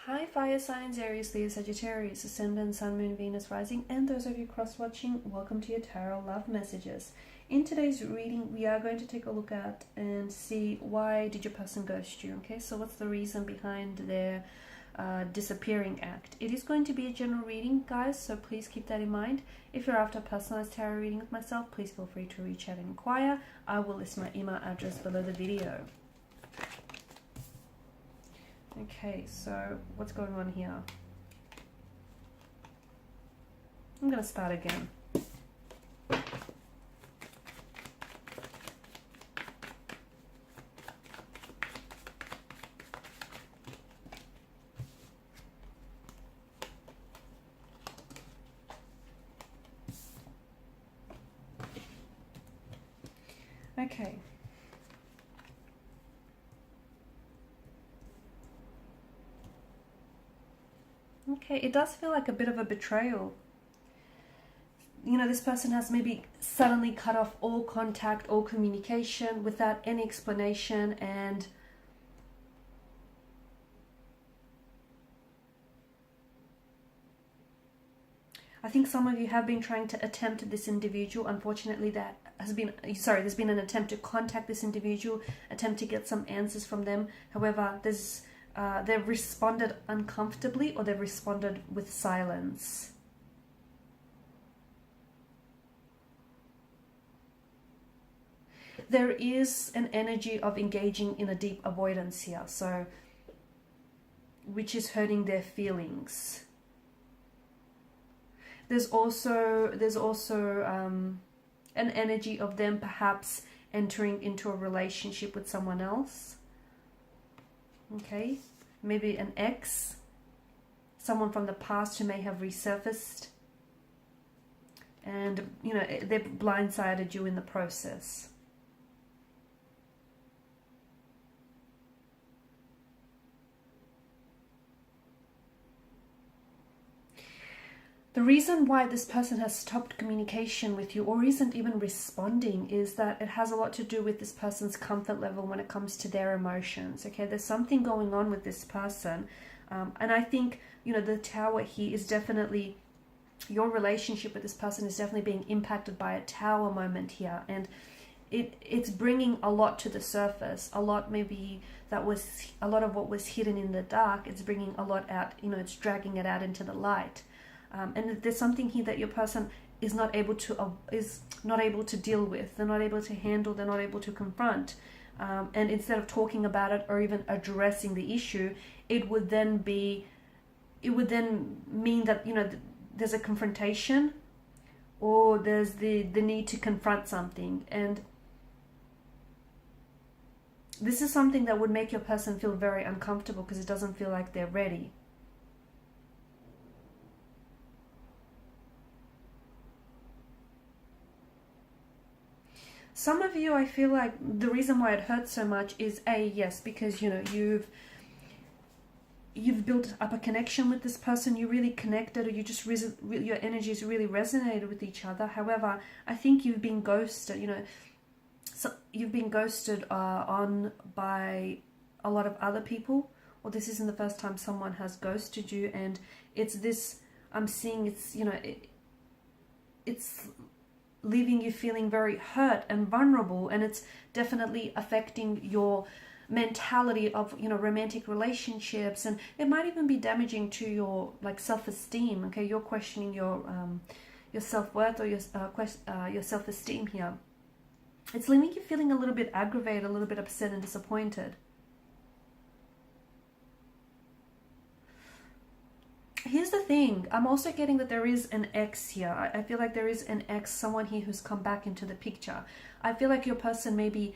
Hi fire signs, Aries, Leo, Sagittarius, Ascendant, Sun, Moon, Venus, Rising, and those of you cross-watching, welcome to your Tarot Love Messages. In today's reading, we are going to take a look at and see why did your person ghost you, okay? So what's the reason behind their disappearing act? It is going to be a general reading, guys, so please keep that in mind. If you're after a personalized tarot reading with myself, please feel free to reach out and inquire. I will list my email address below the video. Okay, so what's going on here? I'm going to start again. Okay. Okay, it does feel like a bit of a betrayal. You know, this person has maybe suddenly cut off all contact, all communication without any explanation, and I think some of you have been trying to attempt this individual. Unfortunately, there's been an attempt to contact this individual, attempt to get some answers from them. However, they've responded uncomfortably, or they've responded with silence. There is an energy of engaging in a deep avoidance here, so which is hurting their feelings. There's also an energy of them perhaps entering into a relationship with someone else. Okay, maybe an ex, someone from the past who may have resurfaced, and you know, they've blindsided you in the process. The reason why this person has stopped communication with you or isn't even responding is that it has a lot to do with this person's comfort level when it comes to their emotions. Okay, there's something going on with this person. And I think, you know, the Tower here is definitely, your relationship with this person is definitely being impacted by a Tower moment here. And it's bringing a lot to the surface. A lot of what was hidden in the dark, it's bringing a lot out, you know, it's dragging it out into the light. And there's something here that your person is not able to deal with. They're not able to handle. They're not able to confront. And instead of talking about it or even addressing the issue, it would then mean that, you know, there's a confrontation, or there's the need to confront something. And this is something that would make your person feel very uncomfortable because it doesn't feel like they're ready. Some of you, I feel like the reason why it hurts so much is yes, because you know you've built up a connection with this person, you really connected, or you just your energies really resonated with each other. However, I think you've been ghosted. You know, so you've been ghosted on by a lot of other people, or this isn't the first time someone has ghosted you, and it's this. I'm seeing it's, you know, it's leaving you feeling very hurt and vulnerable, and it's definitely affecting your mentality of, you know, romantic relationships, and it might even be damaging to your like self-esteem. Okay, you're questioning your self-worth or your self-esteem here. It's leaving you feeling a little bit aggravated, a little bit upset and disappointed. Here's the thing, I'm also getting that there is an ex here. I feel like there is an ex, someone here who's come back into the picture. I feel like your person maybe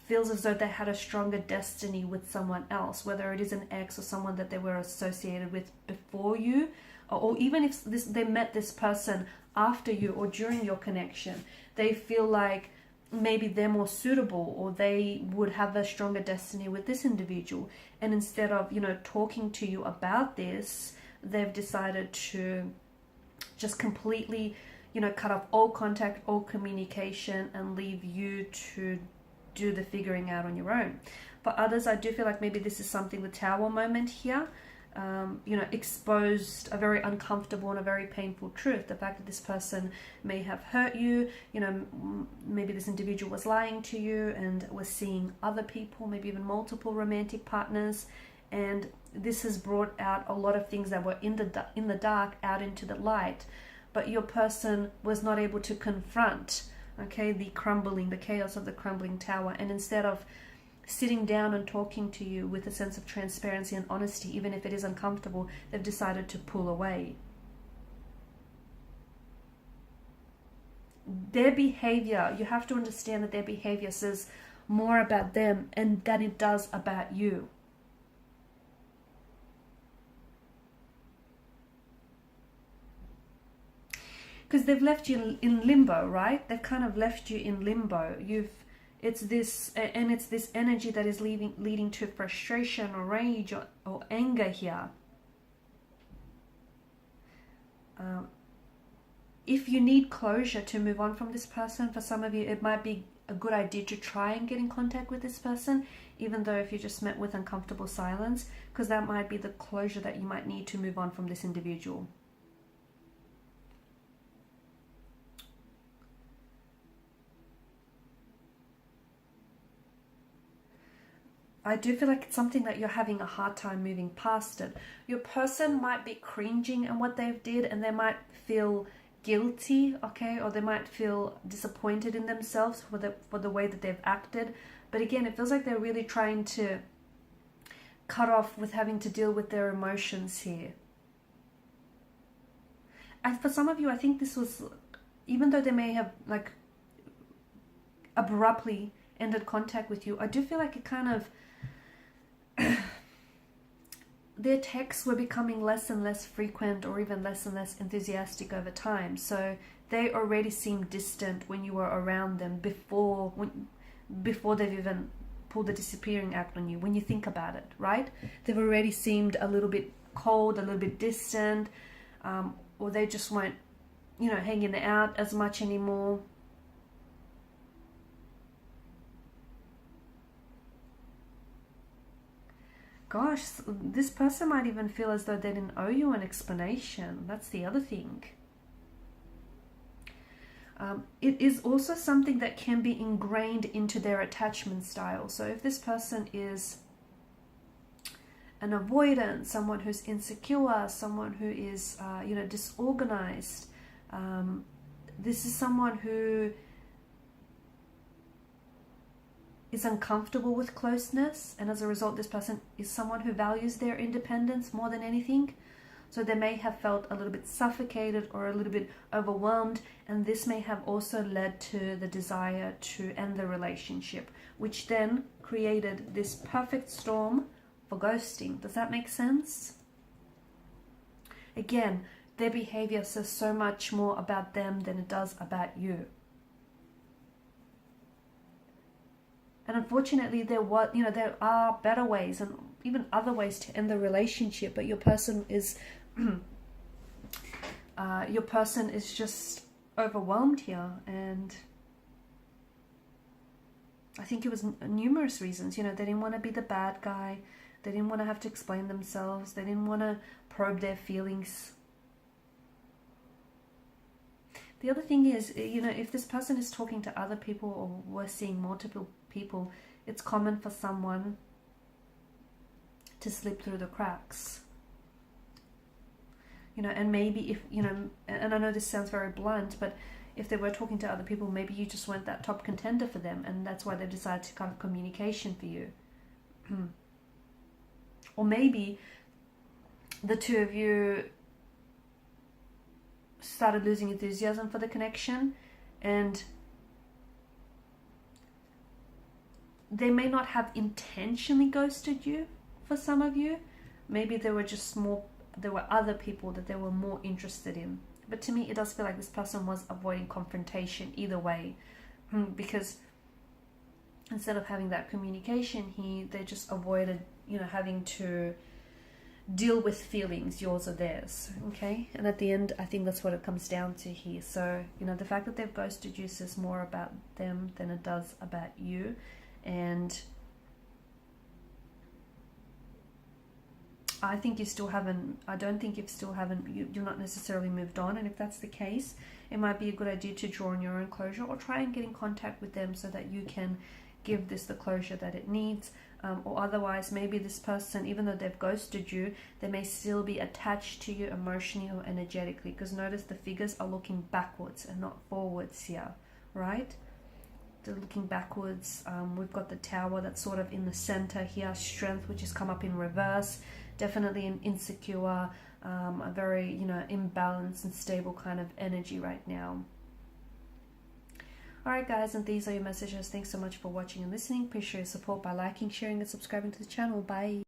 feels as though they had a stronger destiny with someone else, whether it is an ex or someone that they were associated with before you, or even if they met this person after you or during your connection. They feel like maybe they're more suitable, or they would have a stronger destiny with this individual. And instead of, you know, talking to you about this, they've decided to just completely, you know, cut off all contact, all communication, and leave you to do the figuring out on your own. For others, I do feel like maybe this is something, the Tower moment here, you know, exposed a very uncomfortable and a very painful truth. The fact that this person may have hurt you, you know, maybe this individual was lying to you and was seeing other people, maybe even multiple romantic partners, and this has brought out a lot of things that were in the dark out into the light, but your person was not able to confront, okay, the chaos of the crumbling tower. And instead of sitting down and talking to you with a sense of transparency and honesty, even if it is uncomfortable, they've decided to pull away. Their behavior, you have to understand that their behavior says more about them and than it does about you. Because they've left you in limbo, right? They've kind of left you in limbo. It's this energy that is leading to frustration or rage or anger here. If you need closure to move on from this person, for some of you, it might be a good idea to try and get in contact with this person, even though if you just met with uncomfortable silence, because that might be the closure that you might need to move on from this individual. I do feel like it's something that you're having a hard time moving past it. Your person might be cringing at what they've did, and they might feel guilty, okay, or they might feel disappointed in themselves for the way that they've acted. But again, it feels like they're really trying to cut off with having to deal with their emotions here. And for some of you, I think this was, even though they may have like abruptly ended contact with you, I do feel like it kind of their texts were becoming less and less frequent, or even less and less enthusiastic over time. So they already seemed distant when you were around them before they've even pulled the disappearing act on you. When you think about it, right? They've already seemed a little bit cold, a little bit distant, or they just weren't, you know, hanging out as much anymore. Gosh, this person might even feel as though they didn't owe you an explanation. That's the other thing. It is also something that can be ingrained into their attachment style. So if this person is an avoidant, someone who's insecure, someone who is, you know, disorganized, this is someone who is uncomfortable with closeness, and as a result this person is someone who values their independence more than anything. So they may have felt a little bit suffocated or a little bit overwhelmed, and this may have also led to the desire to end the relationship, which then created this perfect storm for ghosting. Does that make sense? Again, their behavior says so much more about them than it does about you. And unfortunately, there are better ways and even other ways to end the relationship, but your person is just overwhelmed here, and I think it was numerous reasons. You know, they didn't want to be the bad guy, they didn't want to have to explain themselves, they didn't want to probe their feelings. The other thing is, you know, if this person is talking to other people or we're seeing multiple people, it's common for someone to slip through the cracks. You know, and maybe if, you know, and I know this sounds very blunt, but if they were talking to other people, maybe you just weren't that top contender for them, and that's why they decided to cut off communication for you. Or maybe the two of you started losing enthusiasm for the connection, and they may not have intentionally ghosted you. For some of you, maybe there were other people that they were more interested in. But to me, it does feel like this person was avoiding confrontation either way, because instead of having that communication they just avoided, you know, having to deal with feelings, yours or theirs, okay? And at the end, I think that's what it comes down to here. So, you know, the fact that they've ghosted you says more about them than it does about you. And I think you still haven't, I don't think you've still haven't, you're not necessarily moved on. And if that's the case, it might be a good idea to draw on your own closure, or try and get in contact with them so that you can give this the closure that it needs. Or otherwise, maybe this person, even though they've ghosted you, they may still be attached to you emotionally or energetically, because notice the figures are looking backwards and not forwards here, right? They're looking backwards. We've got the Tower that's sort of in the center here, Strength, which has come up in reverse, definitely an insecure, a very, you know, imbalanced and stable kind of energy right now. Alright guys, and these are your messages. Thanks so much for watching and listening. Appreciate your support by liking, sharing and subscribing to the channel. Bye.